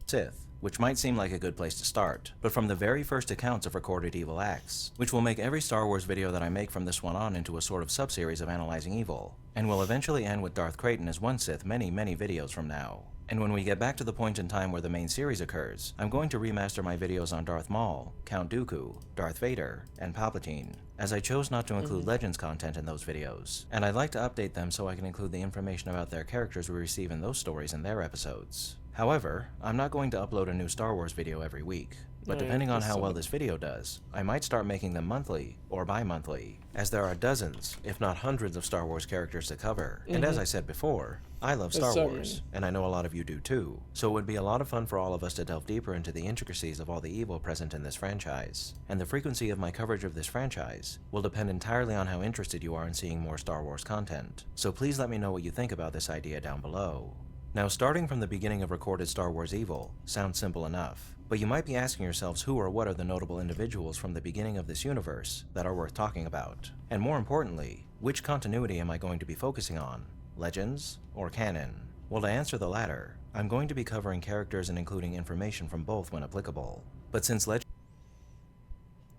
Sith, which might seem like a good place to start, but from the very first accounts of recorded evil acts, which will make every Star Wars video that I make from this one on into a sort of sub-series of analyzing evil, and will eventually end with Darth Creighton as one Sith many videos from now. And when we get back to the point in time where the main series occurs, I'm going to remaster my videos on Darth Maul, Count Dooku, Darth Vader, and Palpatine, as I chose not to include Legends content in those videos, and I'd like to update them so I can include the information about their characters we receive in those stories in their episodes. However, I'm not going to upload a new Star Wars video every week, but depending on how well this video does, I might start making them monthly or bi-monthly, as there are dozens, if not hundreds of Star Wars characters to cover, and as I said before, I love Star Wars, and I know a lot of you do too, so it would be a lot of fun for all of us to delve deeper into the intricacies of all the evil present in this franchise, and the frequency of my coverage of this franchise will depend entirely on how interested you are in seeing more Star Wars content, so please let me know what you think about this idea down below. Now, starting from the beginning of recorded Star Wars evil sounds simple enough, but you might be asking yourselves who or what are the notable individuals from the beginning of this universe that are worth talking about, and more importantly, which continuity am I going to be focusing on? Legends or canon? Well, to answer the latter, I'm going to be covering characters and including information from both when applicable. But since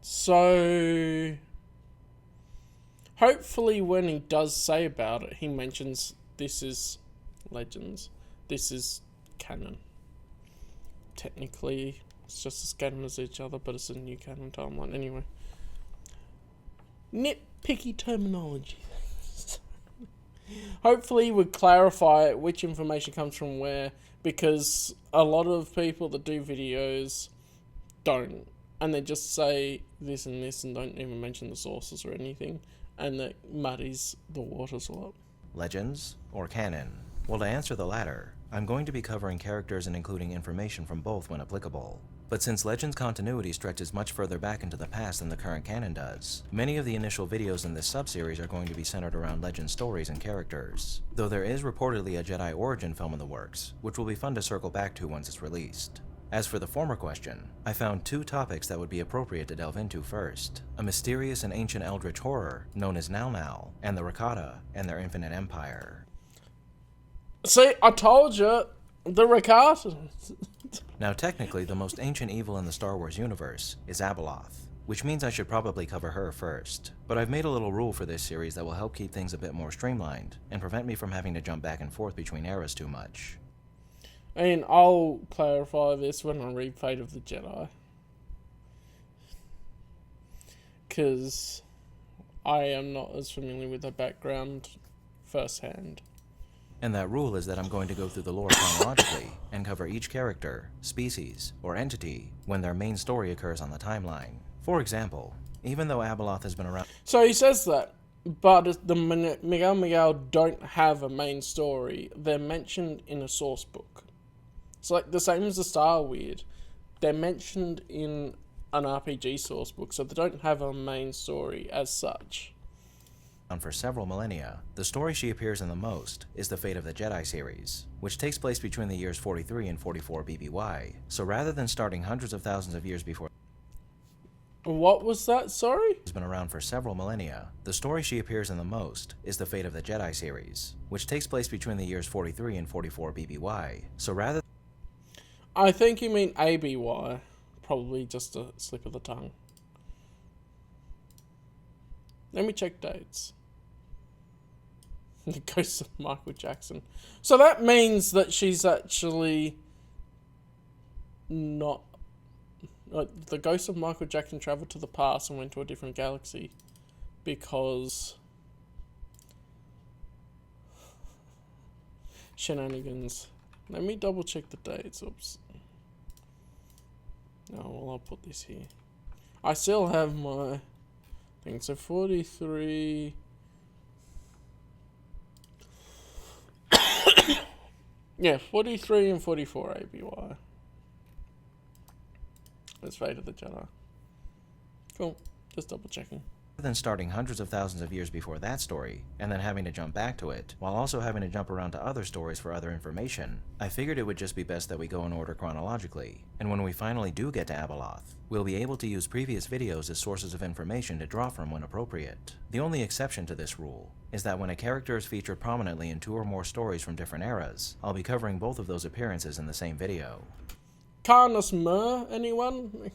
So, hopefully when he does say about it, he mentions this is Legends, this is canon. Technically, it's just as canon as each other, but it's a new canon timeline anyway. Nitpicky terminology. Hopefully we clarify which information comes from where, because a lot of people that do videos don't, and they just say this and this and don't even mention the sources or anything, and that muddies the waters a lot. Legends or canon? Well, to answer the latter, I'm going to be covering characters and including information from both when applicable. But since Legends continuity stretches much further back into the past than the current canon does, many of the initial videos in this sub-series are going to be centered around Legends stories and characters, though there is reportedly a Jedi origin film in the works, which will be fun to circle back to once it's released. As for the former question, I found two topics that would be appropriate to delve into first: a mysterious and ancient eldritch horror known as Nal, and the Rakata and their infinite empire. See, I told you, the Rakata. Now technically, the most ancient evil in the Star Wars universe is Abeloth, which means I should probably cover her first. But I've made a little rule for this series that will help keep things a bit more streamlined, and prevent me from having to jump back and forth between eras too much. And I'll clarify this when I read Fate of the Jedi, because I am not as familiar with her background firsthand. And that rule is that I'm going to go through the lore chronologically and cover each character, species, or entity when their main story occurs on the timeline. For example, even though Abeloth has been around... So he says that, but the Mnggal-Mnggal don't have a main story. They're mentioned in a source book. It's like the same as the Star Weird. They're mentioned in an RPG source book, so they don't have a main story as such. For several millennia, the story she appears in the most is the Fate of the Jedi series, which takes place between the years 43 and 44 BBY, so rather than starting hundreds of thousands of years before... What was that, sorry? ...has been around for several millennia, the story she appears in the most is the Fate of the Jedi series, which takes place between the years 43 and 44 BBY, so rather... I think you mean ABY, probably just a slip of the tongue. Let me check dates. The Ghost of Michael Jackson. So that means that she's actually not... the Ghost of Michael Jackson travelled to the past and went to a different galaxy because... shenanigans. Let me double check the dates. Oops. No, well, I'll put this here. I still have my thing. So 43... yeah, 43 and 44 ABY. That's Fate of the Jedi. Cool. Just double checking. Rather than starting hundreds of thousands of years before that story, and then having to jump back to it, while also having to jump around to other stories for other information, I figured it would just be best that we go in order chronologically, and when we finally do get to Abeloth, we'll be able to use previous videos as sources of information to draw from when appropriate. The only exception to this rule is that when a character is featured prominently in 2 or more stories from different eras, I'll be covering both of those appearances in the same video. Canis Mur, anyone?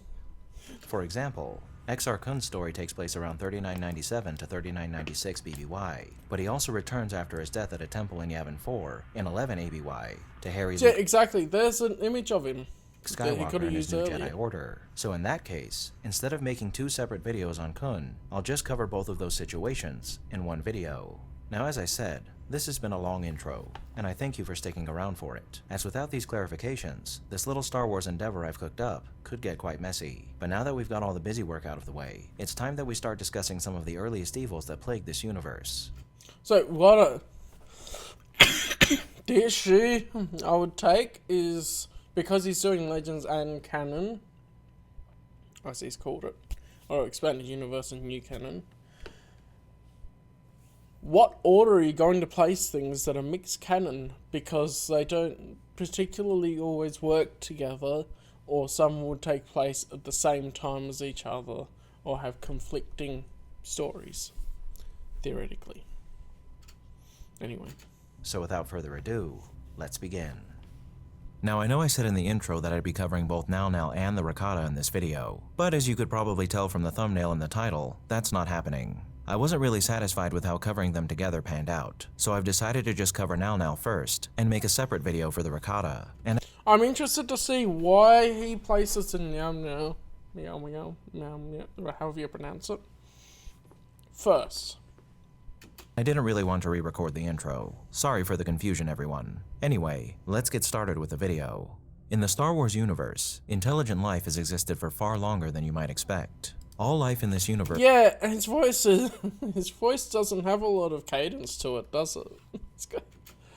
For example, Exar Kun's story takes place around 3997 to 3996 BBY, but he also returns after his death at a temple in Yavin 4 in 11 ABY to harry Yeah, exactly. There's an image of him that he Skywalker could have and his used new earlier. Jedi Order. So in that case, instead of making 2 separate videos on Kun, I'll just cover both of those situations in one video. Now, as I said, this has been a long intro, and I thank you for sticking around for it, as without these clarifications, this little Star Wars endeavor I've cooked up could get quite messy. But now that we've got all the busy work out of the way, it's time that we start discussing some of the earliest evils that plague this universe. So what a the issue I would take is, because he's doing Legends and Canon, as he's called it, or Expanded Universe and New Canon, what order are you going to place things that are mixed canon? Because they don't particularly always work together, or some would take place at the same time as each other, or have conflicting stories, theoretically. Anyway. So without further ado, let's begin. Now, I know I said in the intro that I'd be covering both Mnggal-Mnggal and the Rakata in this video, but as you could probably tell from the thumbnail and the title, that's not happening. I wasn't really satisfied with how covering them together panned out, so I've decided to just cover Mnggal-Mnggal first, and make a separate video for the Rakata. And I'm interested to see why he places the Mnggal-Mnggal, however you pronounce it, first. I didn't really want to re-record the intro. Sorry for the confusion, everyone. Anyway, let's get started with the video. In the Star Wars universe, intelligent life has existed for far longer than you might expect. All life in this universe his voice doesn't have a lot of cadence to it, does it? It's good.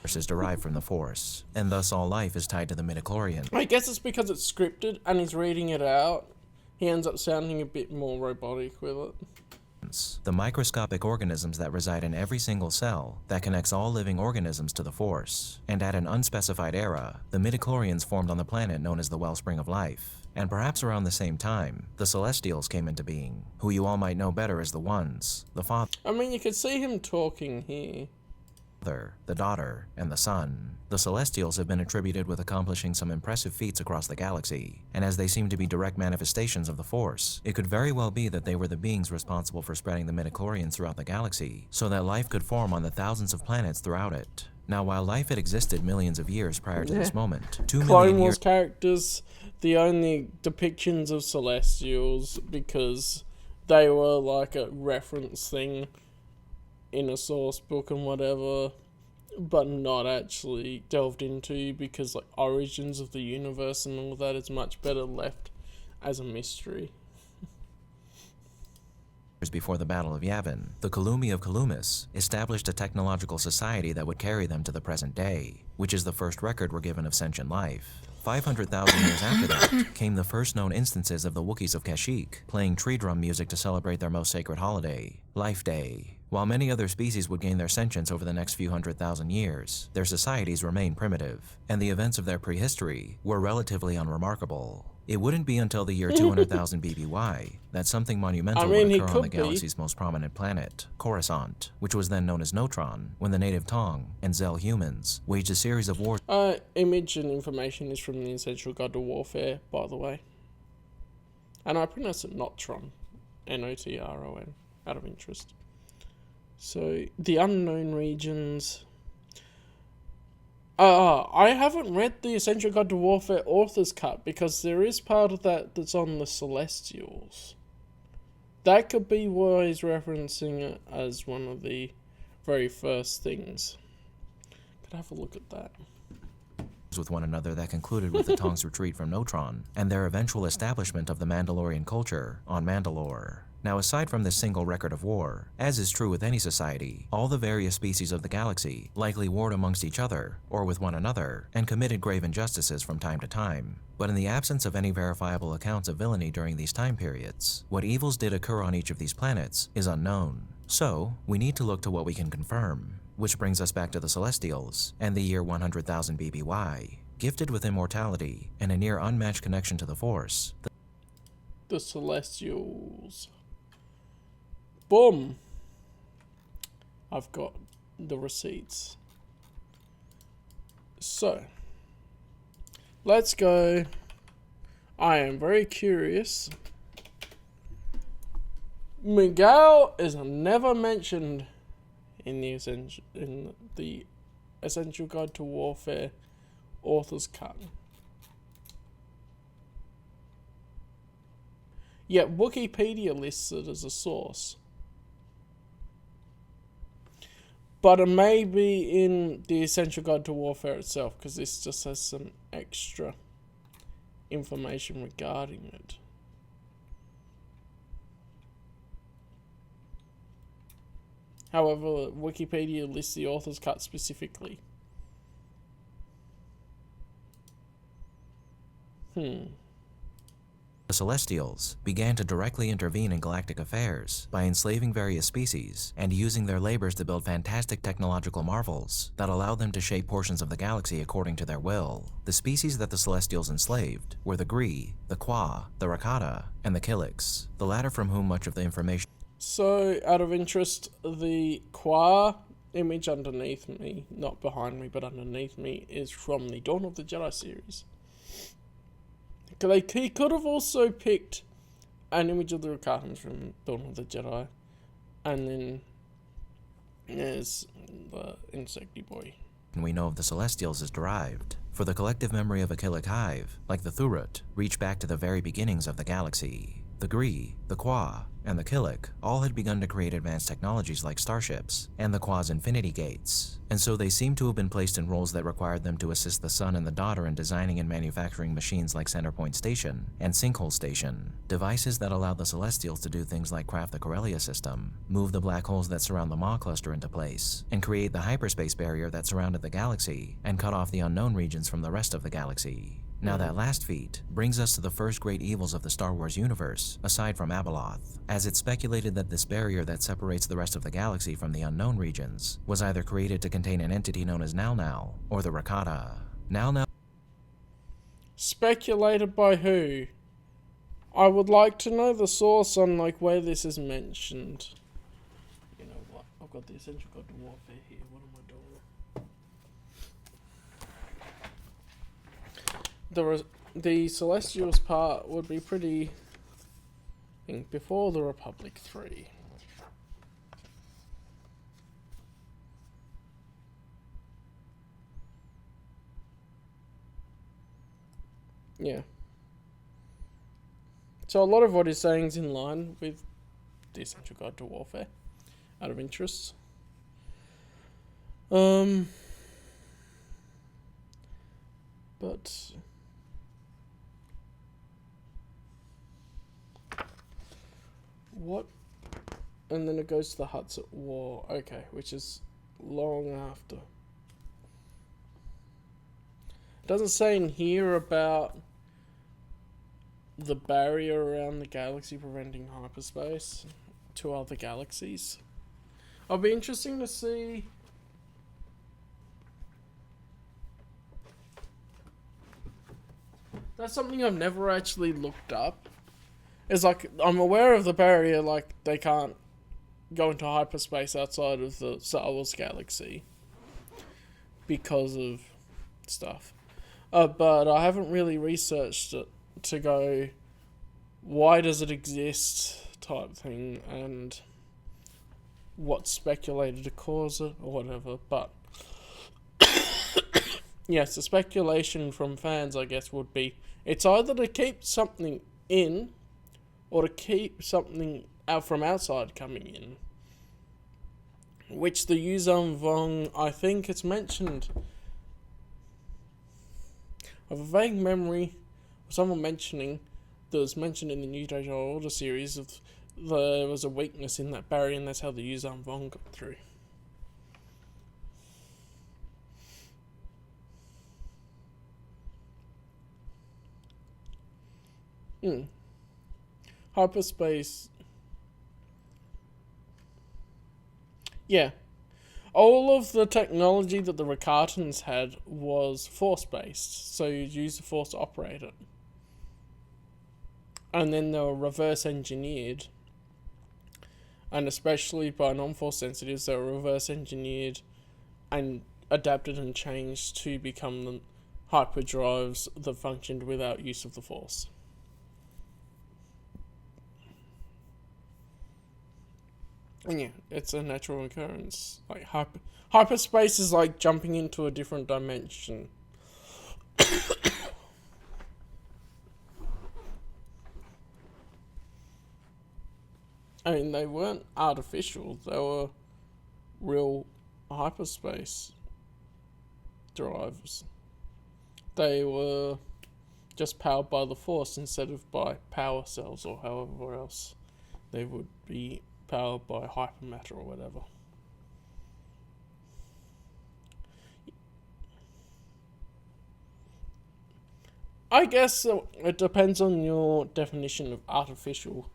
is derived from the Force, and thus all life is tied to the midichlorians. I guess it's because it's scripted and he's reading it out. He ends up sounding a bit more robotic with it. The microscopic organisms that reside in every single cell that connects all living organisms to the Force. And at an unspecified era, the midichlorians formed on the planet known as the Wellspring of Life. And perhaps around the same time, the Celestials came into being, who you all might know better as the Ones, the Father, I mean, you could see him talking here. the Daughter, and the Son. The Celestials have been attributed with accomplishing some impressive feats across the galaxy, and as they seem to be direct manifestations of the Force, it could very well be that they were the beings responsible for spreading the midichlorians throughout the galaxy, so that life could form on the thousands of planets throughout it. Now, while life had existed millions of years prior to this moment, 2 Clone million Wars years characters, the only depictions of Celestials, because they were like a reference thing in a source book and whatever, but not actually delved into, because like origins of the universe and all that is much better left as a mystery. before the Battle of Yavin, the Kalumi of Kalumis established a technological society that would carry them to the present day, which is the first record we're given of sentient life. 500,000 years after that came the first known instances of the Wookiees of Kashyyyk playing tree drum music to celebrate their most sacred holiday, Life Day. While many other species would gain their sentience over the next few 100,000 years, their societies remained primitive, and the events of their prehistory were relatively unremarkable. It wouldn't be until the year 200,000 BBY that something monumental would occur on the galaxy's most prominent planet, Coruscant, which was then known as Notron, when the native Tong and Zell humans waged a series of wars. Image and information is from the Essential Guide to Warfare, by the way. And I pronounce it Notron. Notron, out of interest. So, the unknown regions. I haven't read the Essential Guide to Warfare author's cut, because there is part of that that's on the Celestials. That could be why he's referencing it as one of the very first things. Could have a look at that. With one another that concluded with the Tong's retreat from Notron and their eventual establishment of the Mandalorian culture on Mandalore. Now, aside from this single record of war, as is true with any society, all the various species of the galaxy likely warred amongst each other, or with one another, and committed grave injustices from time to time. But in the absence of any verifiable accounts of villainy during these time periods, what evils did occur on each of these planets is unknown. So, we need to look to what we can confirm, which brings us back to the Celestials, and the year 100,000 BBY. Gifted with immortality and a near unmatched connection to the Force, the Celestials. Boom! I've got the receipts. So, let's go I am very curious. Mnggal is never mentioned in the Essential Guide to Warfare Author's Cut. Yet Wikipedia lists it as a source. But it may be in the Essential Guide to Warfare itself, because this just has some extra information regarding it. However, Wikipedia lists the author's cut specifically. The Celestials began to directly intervene in galactic affairs by enslaving various species and using their labors to build fantastic technological marvels that allowed them to shape portions of the galaxy according to their will. The species that the Celestials enslaved were the Gree, the Qua, the Rakata, and the Killiks, the latter from whom much of the information... So, out of interest, the Qua image underneath me, not behind me, but underneath me, is from the Dawn of the Jedi series. He could have also picked an image of the Rakatans from Dawn of the Jedi, and then there's the Insecty Boy. we know of the Celestials is derived, for the collective memory of a Killik hive, like the Thurut, reach back to the very beginnings of the galaxy. The Gree, the Qua, and the Killik all had begun to create advanced technologies like starships and the Qua's infinity gates, and so they seem to have been placed in roles that required them to assist the Son and the Daughter in designing and manufacturing machines like Centerpoint Station and Sinkhole Station, devices that allowed the Celestials to do things like craft the Corellia system, move the black holes that surround the Maw cluster into place, and create the hyperspace barrier that surrounded the galaxy and cut off the unknown regions from the rest of the galaxy. Now that last feat brings us to the first great evils of the Star Wars universe, aside from Abeloth, as it's speculated that this barrier that separates the rest of the galaxy from the unknown regions was either created to contain an entity known as Nal or the Rakata. Nal. Speculated by who? I would like to know the source on where this is mentioned. You know what? I've got the Essential Guide to Warfare here. What am I doing? The Celestials part would be pretty... I think before the Republic 3. Yeah. So a lot of what he's saying is in line with the Essential Guide to Warfare, out of interest. But... what? And then it goes to the Huts at War. Okay, which is long after. It doesn't say in here about the barrier around the galaxy preventing hyperspace to other galaxies. It'll be interesting to see that's something I've never actually looked up. It's I'm aware of the barrier, they can't go into hyperspace outside of the Star Wars galaxy because of stuff. But I haven't really researched it to go, why does it exist type thing, and what's speculated to cause it, or whatever. But yes, the speculation from fans, I guess, would be it's either to keep something in, or to keep something out from outside coming in. Which the Yuzhan Vong, I think it's mentioned. I have a vague memory of someone mentioning, that was mentioned in the New Jedi Order series, of there was a weakness in that barrier, and that's how the Yuzhan Vong got through. Hyperspace. Yeah. All of the technology that the Rakatans had was force-based, so you'd use the force to operate it. And then they were reverse-engineered, and especially by non-force sensitives, they were reverse-engineered and adapted and changed to become the hyperdrives that functioned without use of the force. Yeah, it's a natural occurrence. Like hyperspace is like jumping into a different dimension. I mean, they weren't artificial. They were real hyperspace drives. They were just powered by the Force instead of by power cells or however else they would be powered by hypermatter or whatever. I guess it depends on your definition of artificial,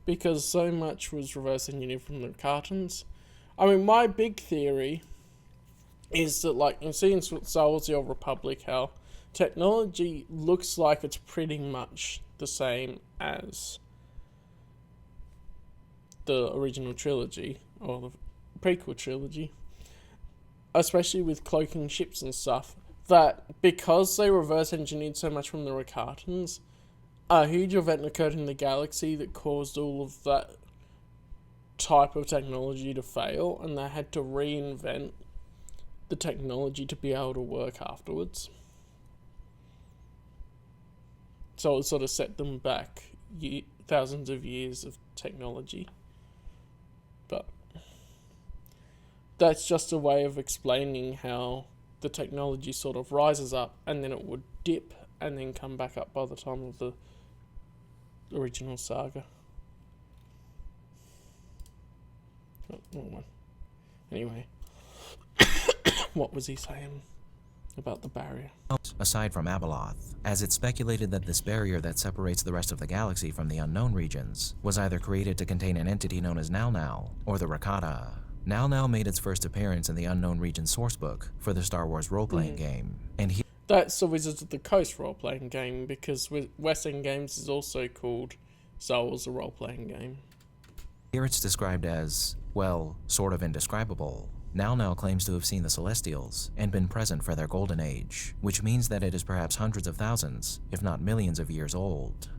because so much was reverse engineered from the cartons. I mean, my big theory is that, like, you see in Star Wars The Old Republic, how technology looks like it's pretty much the same as the original trilogy, or the prequel trilogy, especially with cloaking ships and stuff, that because they reverse engineered so much from the Rakatans, a huge event occurred in the galaxy that caused all of that type of technology to fail, and they had to reinvent the technology to be able to work afterwards. So it sort of set them back thousands of years of technology. But that's just a way of explaining how the technology sort of rises up and then it would dip and then come back up by the time of the original saga. Oh, wrong one. Anyway, what was he saying about the barrier? Aside from Abeloth, as it's speculated that this barrier that separates the rest of the galaxy from the unknown regions was either created to contain an entity known as Nal or the Rakata. Nal made its first appearance in the Unknown Regions sourcebook for the Star Wars role-playing game, and that's the Wizards of the Coast role-playing game, because West End Games is also called Star Wars a role-playing game. Here it's described as, well, sort of indescribable. Nal claims to have seen the Celestials and been present for their golden age, which means that it is perhaps hundreds of thousands, if not millions of years old.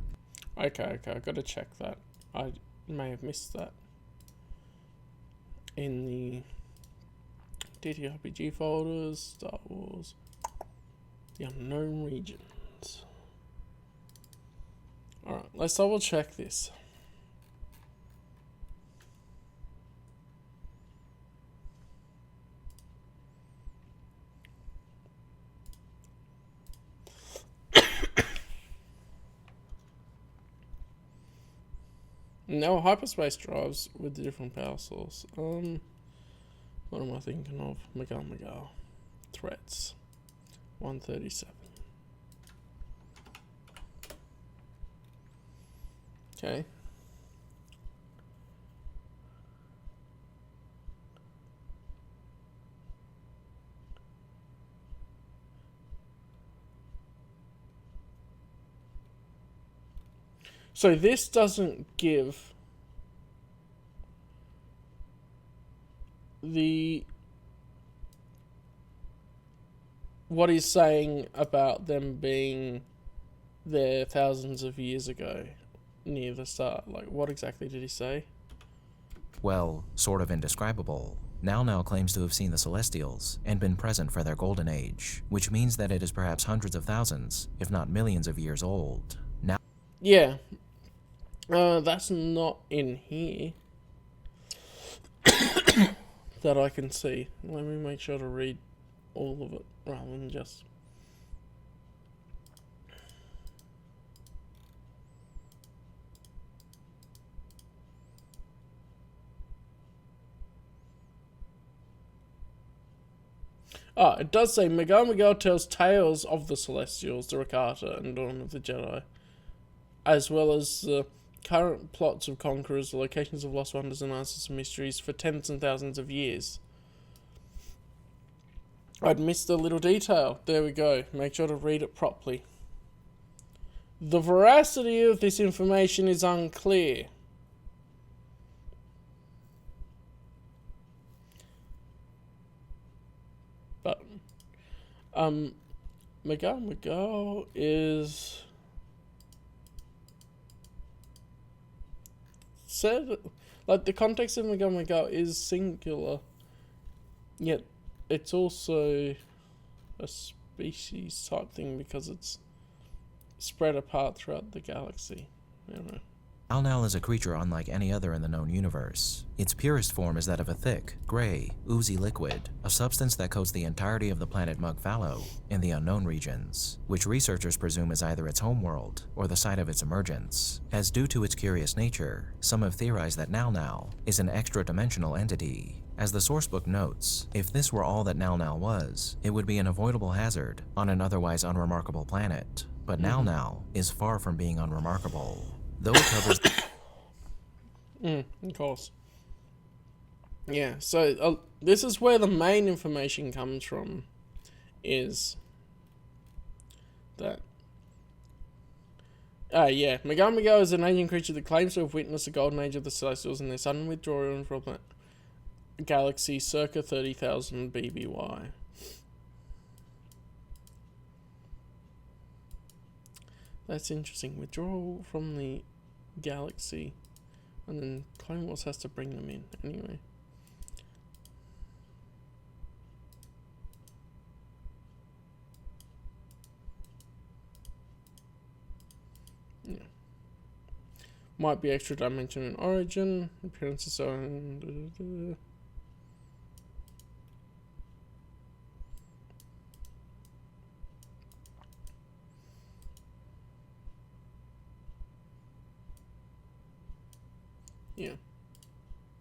Okay, I gotta check that. I may have missed that in the TTRPG folders, Star Wars, the Unknown Regions. Alright, let's double check this. No, hyperspace drives with the different power source. What am I thinking of? Mnggal-Mnggal. Threats. 137. Okay. So this doesn't give what he's saying about them being there thousands of years ago near the start. Like, what exactly did he say? Well, sort of indescribable. Nal claims to have seen the Celestials and been present for their golden age, which means that it is perhaps hundreds of thousands, if not millions of years old. Yeah. That's not in here that I can see. Let me make sure to read all of it rather than just... it does say Mnggal-Mnggal tells tales of the Celestials, the Rakata, and Dawn of the Jedi, as well as the current plots of conquerors, the locations of lost wonders and answers to mysteries for tens and thousands of years. I'd missed a little detail. There we go. Make sure to read it properly. The veracity of this information is unclear. But, Mnggal-Mnggal is... said, Like, the context of Mnggal-Mnggal is singular, yet it's also a species type thing because it's spread apart throughout the galaxy. I don't know. Nal-Nal is a creature unlike any other in the known universe. Its purest form is that of a thick, gray, oozy liquid, a substance that coats the entirety of the planet Mngall in the unknown regions, which researchers presume is either its homeworld or the site of its emergence. As due to its curious nature, some have theorized that Nal-Nal is an extra-dimensional entity. As the sourcebook notes, if this were all that Nal-Nal was, it would be an avoidable hazard on an otherwise unremarkable planet. But Nal-Nal is far from being unremarkable. Though it covers of course. Yeah, so this is where the main information comes from, is that Mnggal-Mnggal is an alien creature that claims to have witnessed the golden age of the Celestials and their sudden withdrawal from the galaxy circa 30,000 BBY. That's interesting. Withdrawal from the galaxy, and then Clone Wars has to bring them in anyway. Yeah. Might be extra dimension in origin. Appearances so. Yeah.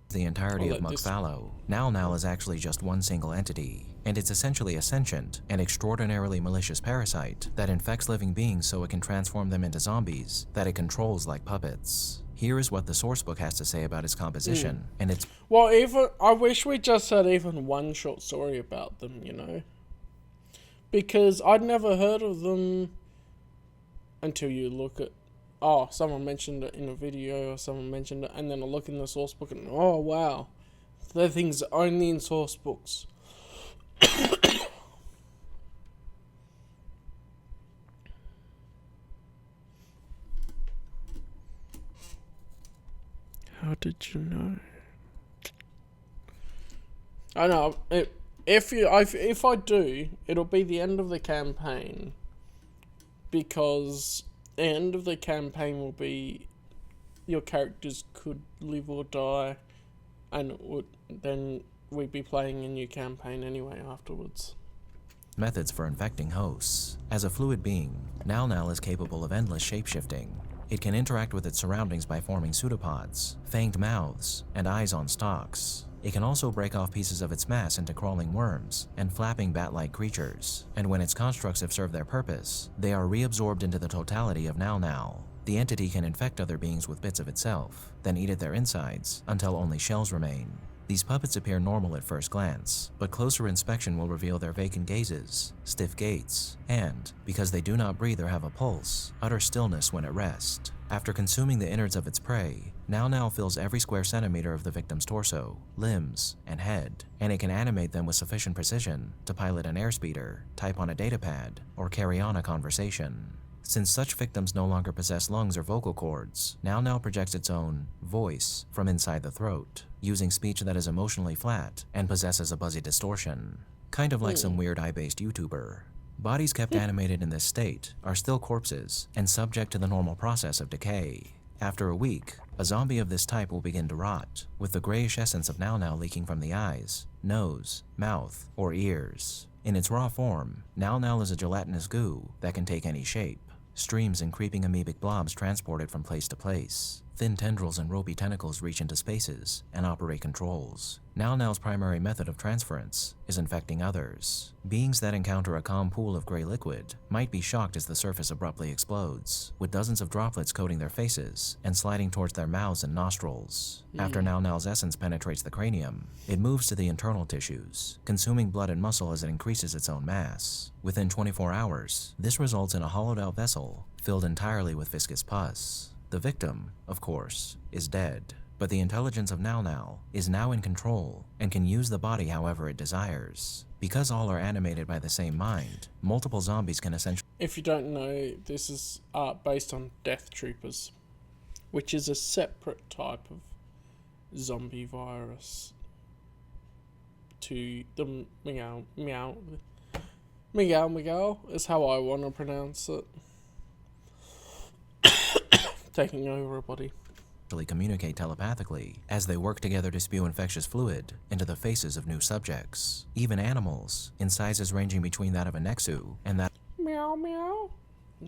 The entirety of Mngall. Nal-Nal is actually just one single entity, and it's essentially a sentient and extraordinarily malicious parasite that infects living beings so it can transform them into zombies that it controls like puppets. Here is what the sourcebook has to say about its composition, and it's... Well, even I wish we just had even one short story about them, you know? Because I'd never heard of them until you look at... Oh, someone mentioned it in a video, or someone mentioned it, and then I look in the source book and, oh, wow. They're things only in source books. How did you know? I know, if I do, it'll be the end of the campaign, because the end of the campaign will be your characters could live or die, and then we'd be playing a new campaign anyway afterwards. Methods for infecting hosts. As a fluid being, Nal-Nal is capable of endless shapeshifting. It can interact with its surroundings by forming pseudopods, fanged mouths, and eyes on stalks. It can also break off pieces of its mass into crawling worms and flapping bat-like creatures, and when its constructs have served their purpose, they are reabsorbed into the totality of Nal-Nal. The entity can infect other beings with bits of itself, then eat at their insides until only shells remain. These puppets appear normal at first glance, but closer inspection will reveal their vacant gazes, stiff gaits, and, because they do not breathe or have a pulse, utter stillness when at rest. After consuming the innards of its prey, Nal-Nal fills every square centimeter of the victim's torso, limbs, and head, and it can animate them with sufficient precision to pilot an airspeeder, type on a datapad, or carry on a conversation. Since such victims no longer possess lungs or vocal cords, Nal-Nal projects its own voice from inside the throat, using speech that is emotionally flat and possesses a buzzy distortion. Kind of like some weird eye-based YouTuber. Bodies kept animated in this state are still corpses and subject to the normal process of decay. After a week, a zombie of this type will begin to rot, with the grayish essence of Nal-Nal leaking from the eyes, nose, mouth, or ears. In its raw form, Nal-Nal is a gelatinous goo that can take any shape. Streams and creeping amoebic blobs transport it from place to place. Thin tendrils and ropey tentacles reach into spaces and operate controls. Nal-Nal's primary method of transference is infecting others. Beings that encounter a calm pool of gray liquid might be shocked as the surface abruptly explodes, with dozens of droplets coating their faces and sliding towards their mouths and nostrils. After Nal-Nal's essence penetrates the cranium, it moves to the internal tissues, consuming blood and muscle as it increases its own mass. Within 24 hours, this results in a hollowed-out vessel filled entirely with viscous pus. The victim, of course, is dead, but the intelligence of Nal-Nal is now in control and can use the body however it desires. Because all are animated by the same mind, multiple zombies can essentially... If you don't know, this is art based on Death Troopers, which is a separate type of zombie virus to the Mnggal-Mnggal is how I want to pronounce it. Taking over a body. Communicate telepathically as they work together to spew infectious fluid into the faces of new subjects. Even animals, in sizes ranging between that of a Nexu and that Meow meow.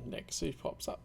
Nexus pops up.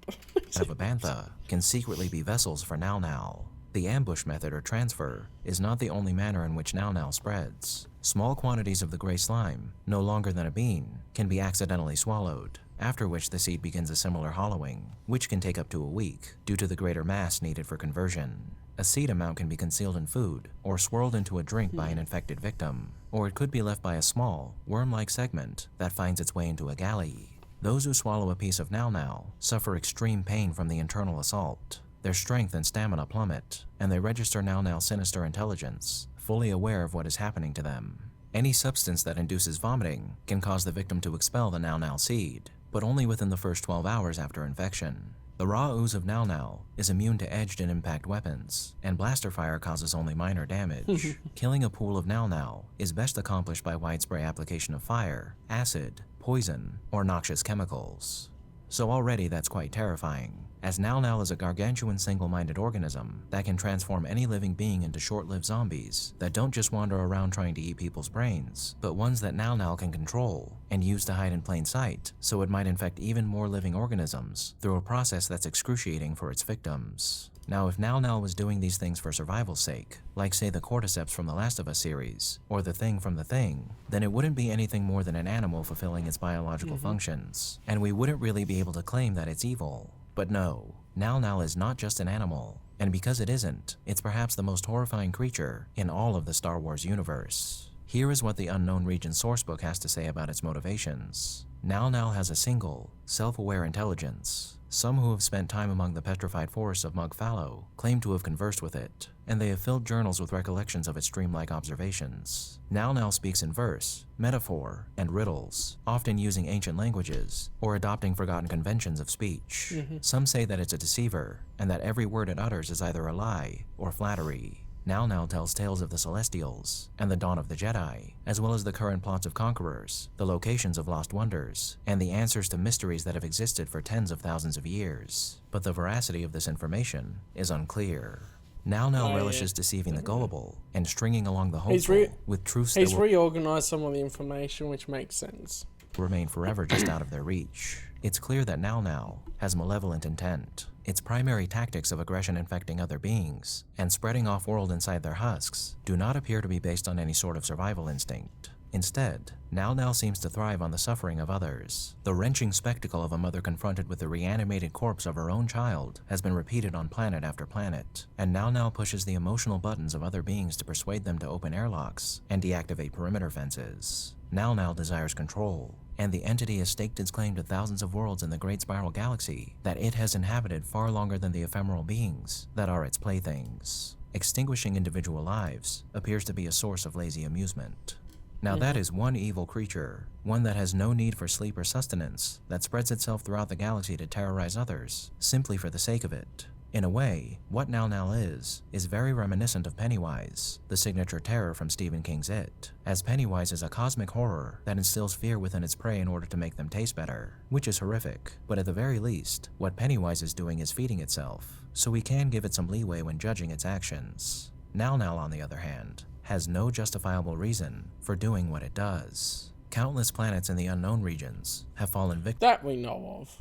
of a bantha, can secretly be vessels for Nal-Nal. The ambush method or transfer is not the only manner in which Nal-Nal spreads. Small quantities of the gray slime, no longer than a bean, can be accidentally swallowed, after which the seed begins a similar hollowing, which can take up to a week due to the greater mass needed for conversion. A seed amount can be concealed in food or swirled into a drink by an infected victim, or it could be left by a small, worm-like segment that finds its way into a galley. Those who swallow a piece of Nal-Nal suffer extreme pain from the internal assault. Their strength and stamina plummet, and they register Nal-Nal's sinister intelligence, fully aware of what is happening to them. Any substance that induces vomiting can cause the victim to expel the Nal-Nal seed, but only within the first 12 hours after infection. The raw ooze of Nal-Nal is immune to edged and impact weapons, and blaster fire causes only minor damage. Killing a pool of Nal-Nal is best accomplished by widespread application of fire, acid, poison, or noxious chemicals. So already that's quite terrifying, as Nal-Nal is a gargantuan single-minded organism that can transform any living being into short-lived zombies that don't just wander around trying to eat people's brains, but ones that Nal-Nal can control and use to hide in plain sight, so it might infect even more living organisms through a process that's excruciating for its victims. Now, if Nal-Nal was doing these things for survival's sake, like say the Cordyceps from the Last of Us series, or the Thing from The Thing, then it wouldn't be anything more than an animal fulfilling its biological functions, and we wouldn't really be able to claim that it's evil. But no, Nal-Nal is not just an animal, and because it isn't, it's perhaps the most horrifying creature in all of the Star Wars universe. Here is what the Unknown Region sourcebook has to say about its motivations. Nal-Nal has a single, self-aware intelligence. Some who have spent time among the petrified forests of Mnggal-Mnggal claim to have conversed with it, and they have filled journals with recollections of its dreamlike observations. Nal-Nal speaks in verse, metaphor, and riddles, often using ancient languages or adopting forgotten conventions of speech. Some say that it's a deceiver, and that every word it utters is either a lie or flattery. Nal-Nal tells tales of the Celestials and the dawn of the Jedi, as well as the current plots of conquerors, the locations of lost wonders, and the answers to mysteries that have existed for tens of thousands of years. But the veracity of this information is unclear. Nal-Nal relishes deceiving the gullible and stringing along the hopeful with truths He's that will reorganized some of the information, which makes sense. remain forever just out of their reach. It's clear that Nal-Nal has malevolent intent. Its primary tactics of aggression infecting other beings and spreading off-world inside their husks do not appear to be based on any sort of survival instinct. Instead, Nal-Nal seems to thrive on the suffering of others. The wrenching spectacle of a mother confronted with the reanimated corpse of her own child has been repeated on planet after planet, and Nal-Nal pushes the emotional buttons of other beings to persuade them to open airlocks and deactivate perimeter fences. Nal-Nal desires control, and the entity has staked its claim to thousands of worlds in the Great Spiral Galaxy that it has inhabited far longer than the ephemeral beings that are its playthings. Extinguishing individual lives appears to be a source of lazy amusement. Now that is one evil creature, one that has no need for sleep or sustenance, that spreads itself throughout the galaxy to terrorize others, simply for the sake of it. In a way, what Nal-Nal is very reminiscent of Pennywise, the signature terror from Stephen King's It, as Pennywise is a cosmic horror that instills fear within its prey in order to make them taste better, which is horrific, but at the very least, what Pennywise is doing is feeding itself, so we can give it some leeway when judging its actions. Nal-Nal, on the other hand, has no justifiable reason for doing what it does. Countless planets in the unknown regions have fallen victim That we know of.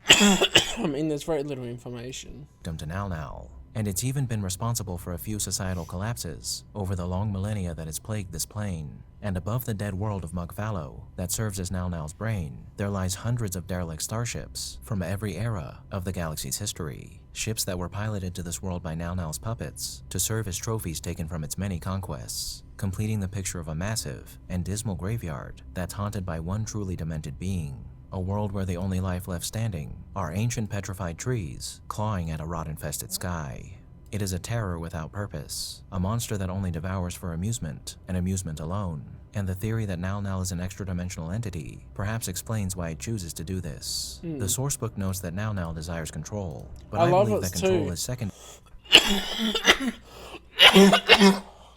I mean, there's very little information. to Nal-Nal, and it's even been responsible for a few societal collapses over the long millennia that has plagued this plane. And above the dead world of Mngall that serves as Nal-Nal's brain, there lies hundreds of derelict starships from every era of the galaxy's history. Ships that were piloted to this world by Nal-Nal's puppets to serve as trophies taken from its many conquests, completing the picture of a massive and dismal graveyard that's haunted by one truly demented being. A world where the only life left standing are ancient petrified trees clawing at a rot-infested sky. It is a terror without purpose, a monster that only devours for amusement, and amusement alone. And the theory that Nal-Nal is an extra-dimensional entity perhaps explains why it chooses to do this. The sourcebook notes that Nal-Nal desires control, but I believe that control is second.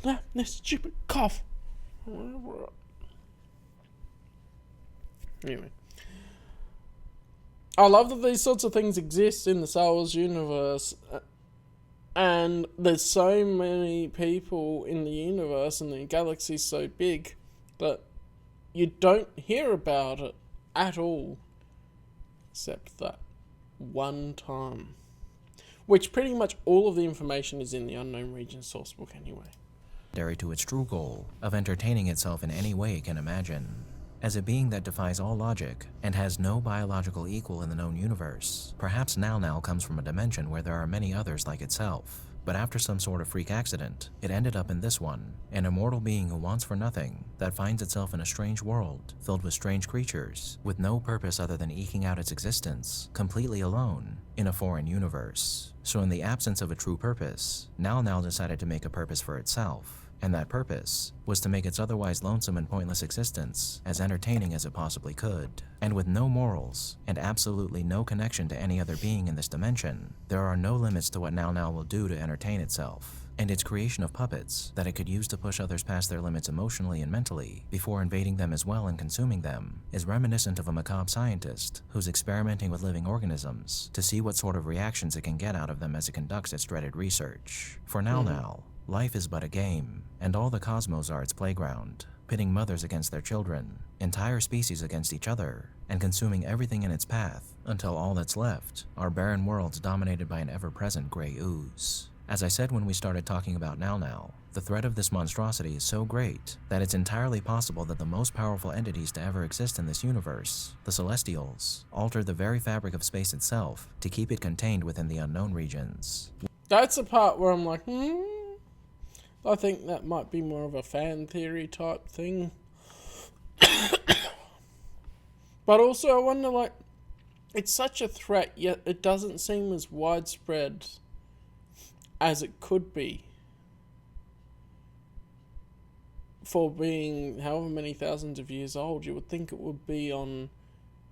That stupid cough. Anyway. I love that these sorts of things exist in the Star Wars universe. And there's so many people in the universe and the galaxy's so big that you don't hear about it at all. Except that one time. Which pretty much all of the information is in the Unknown Regions sourcebook anyway. To its true goal of entertaining itself in any way it can imagine. As a being that defies all logic and has no biological equal in the known universe, perhaps Mnggal-Mnggal comes from a dimension where there are many others like itself. But after some sort of freak accident, it ended up in this one, an immortal being who wants for nothing, that finds itself in a strange world, filled with strange creatures, with no purpose other than eking out its existence, completely alone, in a foreign universe. So in the absence of a true purpose, Mnggal-Mnggal decided to make a purpose for itself. And that purpose was to make its otherwise lonesome and pointless existence as entertaining as it possibly could. And with no morals, and absolutely no connection to any other being in this dimension, there are no limits to what Mnggal-Mnggal will do to entertain itself. And its creation of puppets that it could use to push others past their limits emotionally and mentally, before invading them as well and consuming them, is reminiscent of a macabre scientist who's experimenting with living organisms to see what sort of reactions it can get out of them as it conducts its dreaded research. For Mnggal-Mnggal, life is but a game, and all the cosmos are its playground, pitting mothers against their children, entire species against each other, and consuming everything in its path, until all that's left are barren worlds dominated by an ever-present gray ooze. As I said when we started talking about Mnggal-Mnggal, the threat of this monstrosity is so great that it's entirely possible that the most powerful entities to ever exist in this universe, the Celestials, altered the very fabric of space itself to keep it contained within the unknown regions. That's the part where I'm like, I think that might be more of a fan theory type thing. But also I wonder, like, it's such a threat, yet it doesn't seem as widespread as it could be. For being however many thousands of years old, you would think it would be on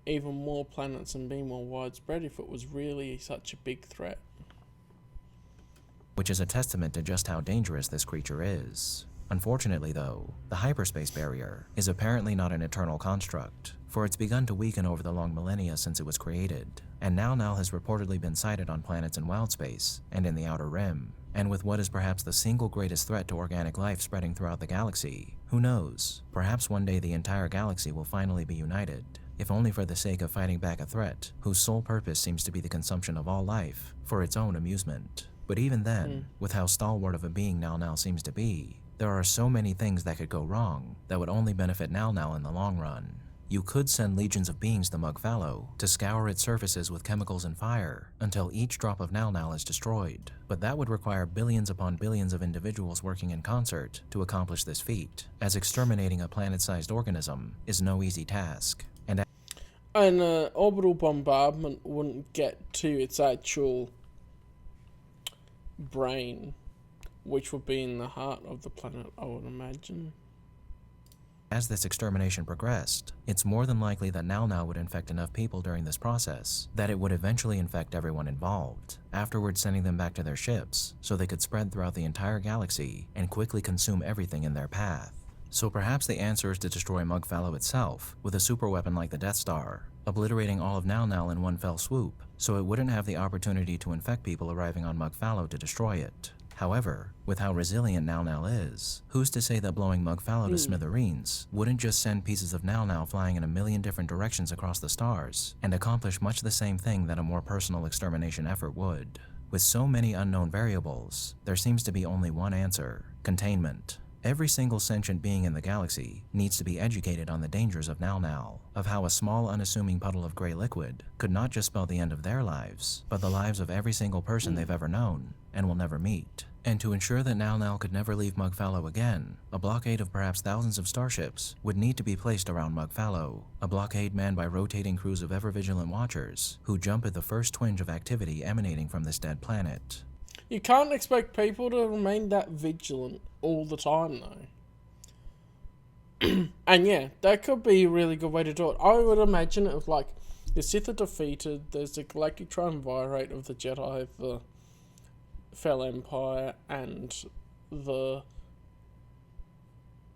even more planets and be more widespread if it was really such a big threat. Which is a testament to just how dangerous this creature is. Unfortunately though, the hyperspace barrier is apparently not an eternal construct, for it's begun to weaken over the long millennia since it was created, and Mnggal-Mnggal has reportedly been sighted on planets in wild space and in the Outer Rim. And with what is perhaps the single greatest threat to organic life spreading throughout the galaxy, who knows, perhaps one day the entire galaxy will finally be united, if only for the sake of fighting back a threat whose sole purpose seems to be the consumption of all life for its own amusement. But even then, with how stalwart of a being Mnggal-Mnggal seems to be, there are so many things that could go wrong that would only benefit Mnggal-Mnggal in the long run. You could send legions of beings to Mnggal to scour its surfaces with chemicals and fire until each drop of Mnggal-Mnggal is destroyed, but that would require billions upon billions of individuals working in concert to accomplish this feat, as exterminating a planet-sized organism is no easy task. And orbital bombardment wouldn't get to its actual brain, which would be in the heart of the planet, I would imagine. As this extermination progressed, it's more than likely that Mnggal-Mnggal would infect enough people during this process that it would eventually infect everyone involved, afterwards sending them back to their ships so they could spread throughout the entire galaxy and quickly consume everything in their path. So perhaps the answer is to destroy Mnggal itself with a superweapon like the Death Star, obliterating all of Mnggal in one fell swoop, so it wouldn't have the opportunity to infect people arriving on Mnggal to destroy it. However, with how resilient Mnggal is, who's to say that blowing Mnggal to smithereens wouldn't just send pieces of Mnggal flying in a million different directions across the stars, and accomplish much the same thing that a more personal extermination effort would. With so many unknown variables, there seems to be only one answer: containment. Every single sentient being in the galaxy needs to be educated on the dangers of Mnggal, of how a small unassuming puddle of gray liquid could not just spell the end of their lives, but the lives of every single person they've ever known and will never meet. And to ensure that Mnggal could never leave Mngala again, a blockade of perhaps thousands of starships would need to be placed around Mngala, a blockade manned by rotating crews of ever-vigilant watchers who jump at the first twinge of activity emanating from this dead planet. You can't expect people to remain that vigilant all the time, though. And yeah, that could be a really good way to do it. I would imagine it of like, the Sith are defeated, there's the galactic triumvirate of the Jedi, the Fell Empire and the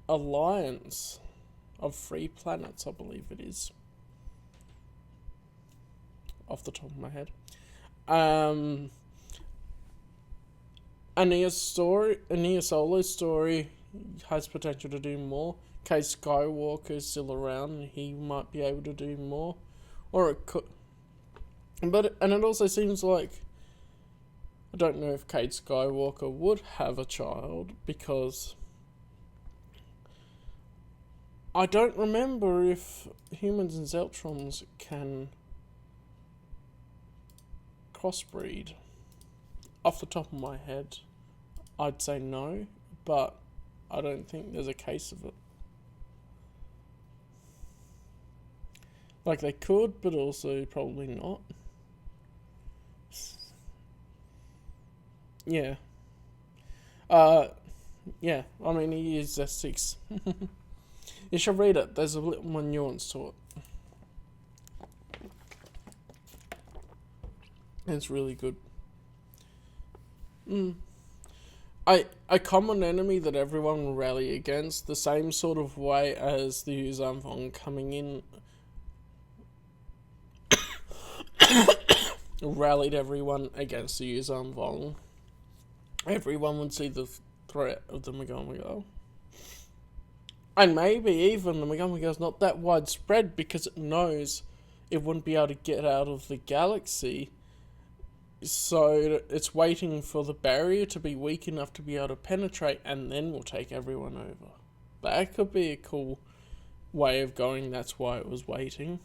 Alliance of Free Planets, I believe it is. Off the top of my head. Nia Solo's story has potential to do more. Kay Skywalker is still around, he might be able to do more. Or it could. And it also seems like, I don't know if Kate Skywalker would have a child, because I don't remember if humans and Zeltrons can crossbreed. Off the top of my head, I'd say no, but I don't think there's a case of it. Like, they could, but also probably not. Yeah. Yeah, I mean, he is S6. You should read it, there's a little more nuance to it. It's really good. A common enemy that everyone will rally against, the same sort of way as the Yuzan Vong coming in rallied everyone against the Yuzan Vong. Everyone would see the threat of the Mnggal-Mnggal. And maybe even the Mnggal-Mnggal's not that widespread because it knows it wouldn't be able to get out of the galaxy. So it's waiting for the barrier to be weak enough to be able to penetrate, and then we'll take everyone over. That could be a cool way of going, that's why it was waiting.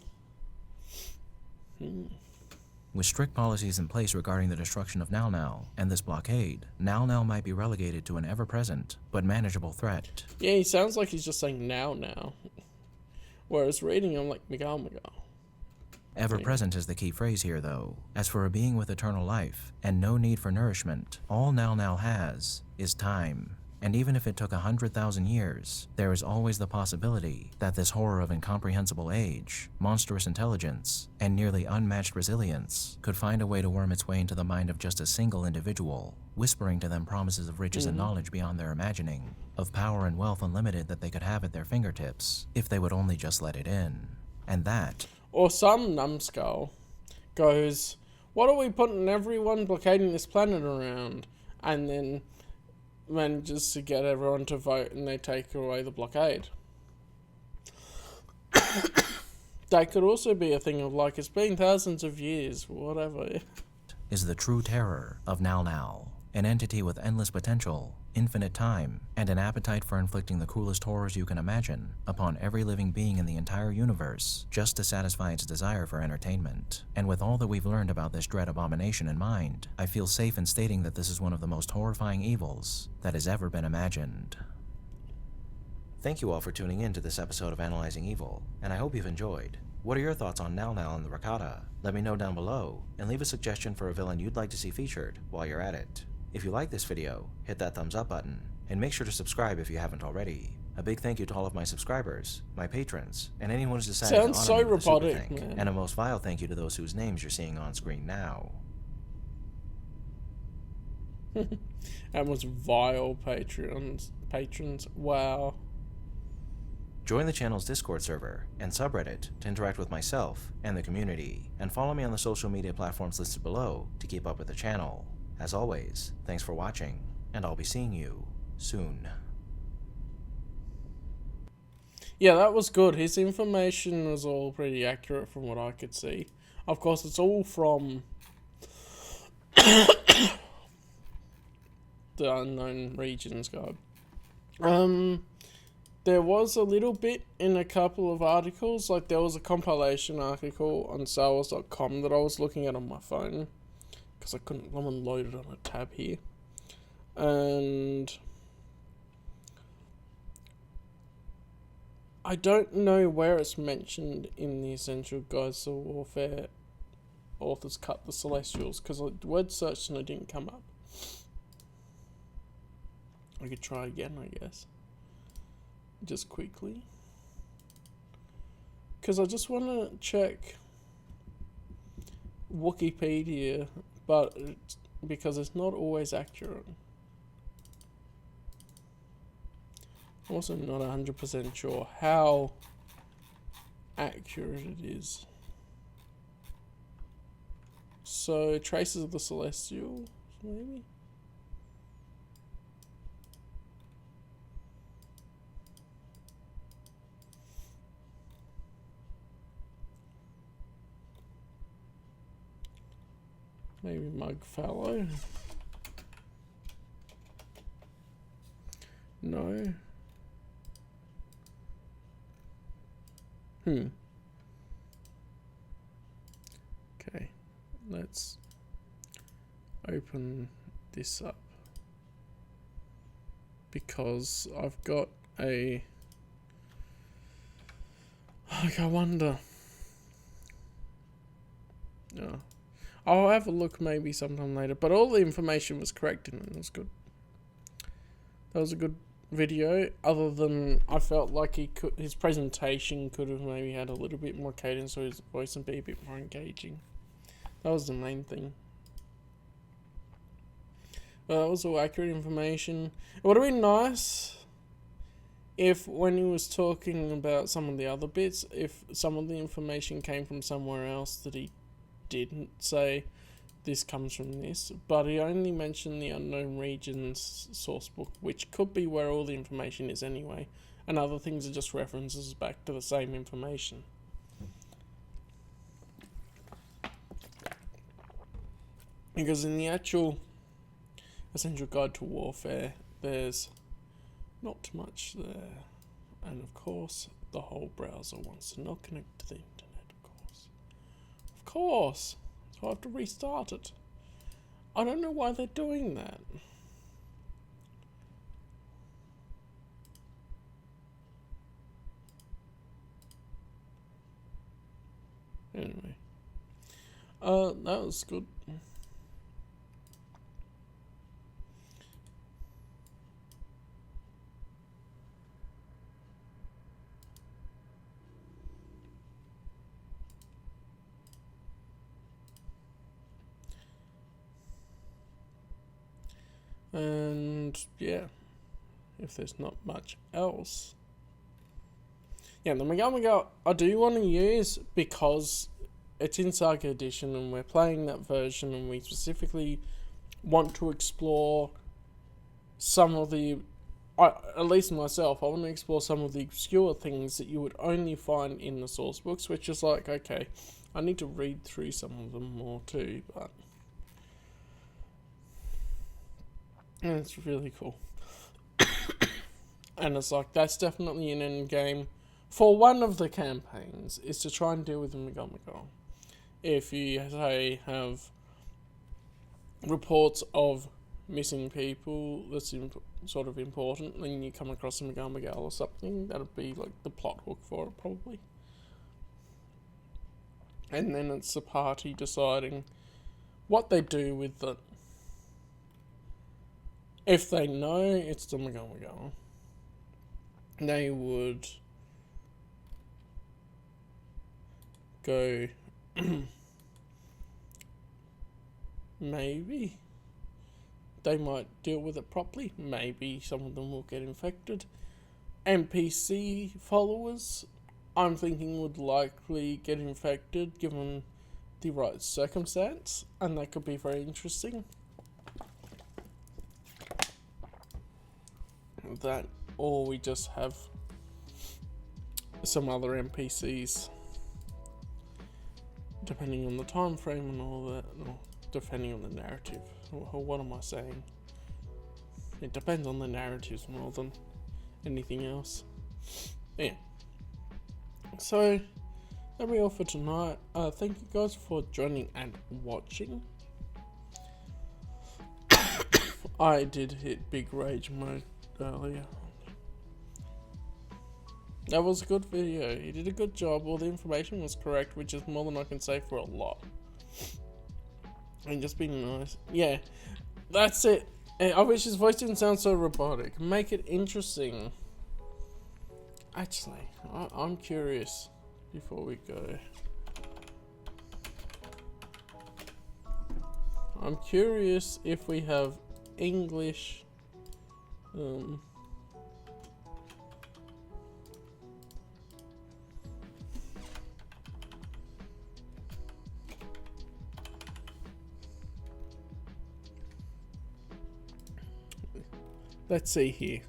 With strict policies in place regarding the destruction of Nal-Nal and this blockade, Nal-Nal might be relegated to an ever-present but manageable threat. Yeah, he sounds like he's just saying now. Whereas reading him like Mnggal-Mnggal. Ever-present is the key phrase here, though. As for a being with eternal life and no need for nourishment, all Nal-Nal has is time. And even if it took 100,000 years, there is always the possibility that this horror of incomprehensible age, monstrous intelligence, and nearly unmatched resilience could find a way to worm its way into the mind of just a single individual, whispering to them promises of riches and knowledge beyond their imagining, of power and wealth unlimited that they could have at their fingertips, if they would only just let it in. And that... Or some numbskull goes, what are we putting everyone blockading this planet around? And then manages to get everyone to vote and they take away the blockade. That could also be a thing of like, it's been thousands of years, whatever. Is the true terror of Nal-Nal, an entity with endless potential, infinite time, and an appetite for inflicting the cruelest horrors you can imagine upon every living being in the entire universe, just to satisfy its desire for entertainment. And with all that we've learned about this dread abomination in mind, I feel safe in stating that this is one of the most horrifying evils that has ever been imagined. Thank you all for tuning in to this episode of Analyzing Evil, and I hope you've enjoyed. What are your thoughts on Nal-Nal and the Rakata? Let me know down below, and leave a suggestion for a villain you'd like to see featured while you're at it. If you like this video, hit that thumbs up button, and make sure to subscribe if you haven't already. A big thank you to all of my subscribers, my patrons, and anyone who's decided to honor Sounds so me with a super robotic, thank. man. And a most vile thank you to those whose names you're seeing on screen now. That was vile patrons. Wow. Join the channel's Discord server and subreddit to interact with myself and the community, and follow me on the social media platforms listed below to keep up with the channel. As always, thanks for watching, and I'll be seeing you soon. Yeah, that was good. His information was all pretty accurate from what I could see. Of course, it's all from the Unknown Regions guide. There was a little bit in a couple of articles, like there was a compilation article on StarWars.com that I was looking at on my phone, because I couldn't load it on a tab here. And I don't know where it's mentioned in the Essential Guides to Warfare Author's Cut the Celestials, because I word searched and it didn't come up. I could try again, I guess. Just quickly. Because I just want to check Wikipedia, but because it's not always accurate. I'm also not 100% sure how accurate it is. So, Traces of the Celestial, maybe? Maybe Mugfellow? No. Okay, let's open this up because I've got a... I wonder. Oh. I'll have a look maybe sometime later, but all the information was correct in it. It was good. That was a good video, other than I felt like his presentation could have maybe had a little bit more cadence or his voice and be a bit more engaging. That was the main thing. Well, that was all accurate information. It would have been nice if, when he was talking about some of the other bits, if some of the information came from somewhere else that he didn't say this comes from this, but he only mentioned the Unknown Regions sourcebook, which could be where all the information is anyway, and other things are just references back to the same information. Because in the actual Essential Guide to Warfare, there's not much there, and of course the whole browser wants to not connect to the internet, of course. So I have to restart it. I don't know why they're doing that. Anyway. That was good. And yeah, if there's not much else. Yeah, the Mnggal-Mnggal I do want to use because it's in Saga Edition and we're playing that version, and we specifically want to explore some of the, at least myself, I want to explore some of the obscure things that you would only find in the source books, which is like, okay, I need to read through some of them more too, but it's really cool. And it's like, that's definitely an end game for one of the campaigns, is to try and deal with the Mnggal-Mnggal. If you, say, have reports of missing people that's sort of important, and you come across a Mnggal-Mnggal or something, that'd be like the plot hook for it, probably. And then it's the party deciding what they do with it. If they know it's the Mnggal-Mnggal, they would go, maybe they might deal with it properly, maybe some of them will get infected. NPC followers, I'm thinking, would likely get infected given the right circumstance, and that could be very interesting. That, or we just have some other NPCs, depending on the time frame and all that, or depending on the narrative. Or what am I saying? It depends on the narratives more than anything else. Yeah. So that'll be all for tonight. Thank you guys for joining and watching. I did hit big rage mode earlier. That was a good video. He did a good job. All the information was correct, which is more than I can say for a lot. And just being nice. Yeah, that's it. I wish his voice didn't sound so robotic. Make it interesting. Actually, I'm curious before we go. I'm curious if we have English. Let's see here.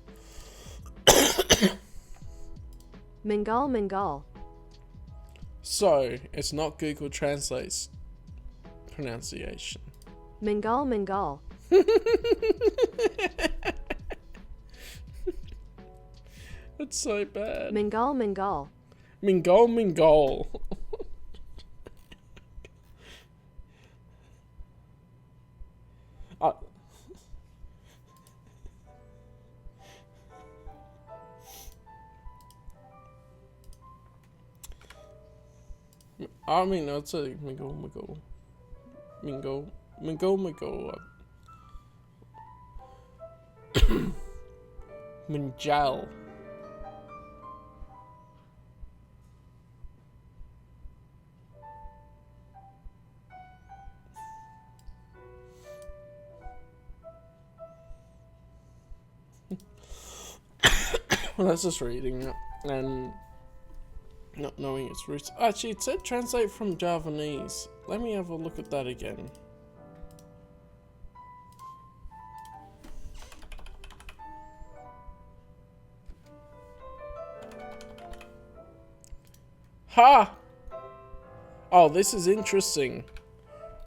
Mnggal-Mnggal. So, it's not Google Translate's pronunciation. Mnggal-Mnggal. That's so bad. Mnggal-Mnggal. Mnggal-Mnggal. I mean, I'd say Mnggal-Mnggal. Mnggal-Mnggal. Mnggal. Well, that's just reading it and not knowing its roots. Actually, it said translate from Javanese. Let me have a look at that again. Ha! Oh, this is interesting.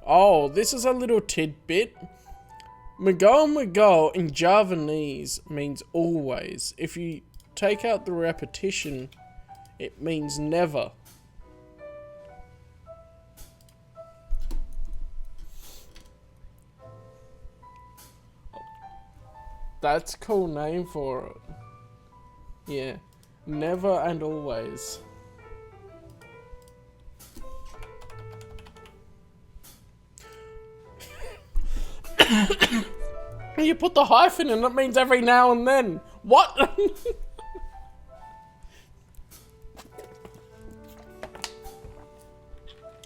Oh, this is a little tidbit. Mnggal-Mnggal in Javanese means always. If you take out the repetition, it means never. That's a cool name for it. Yeah. Never and always. You put the hyphen in, that means every now and then. What?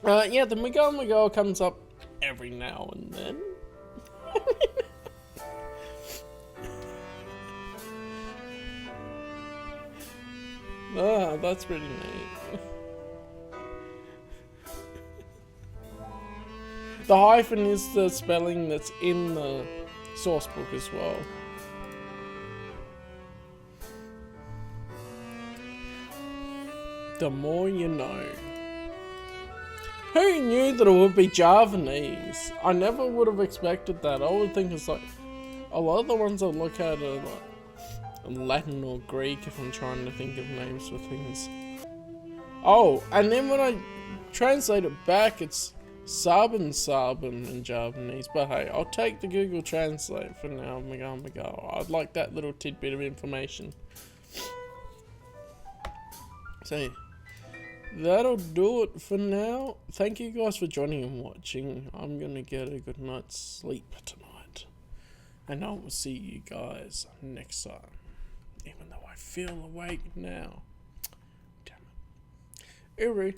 Yeah, the Mnggal-Mnggal comes up every now and then. Ah, that's pretty neat. The hyphen is the spelling that's in the source book as well. The more you know. Who knew that it would be Javanese? I never would have expected that. I would think it's like a lot of the ones I look at are like Latin or Greek if I'm trying to think of names for things. Oh, and then when I translate it back, it's Sabin in Japanese. But hey, I'll take the Google Translate for now. Mnggal-Mnggal. I'd like that little tidbit of information. So that'll do it for now. Thank you guys for joining and watching. I'm gonna get a good night's sleep tonight, and I will see you guys next time. Even though I feel awake now. Damn it. Uru.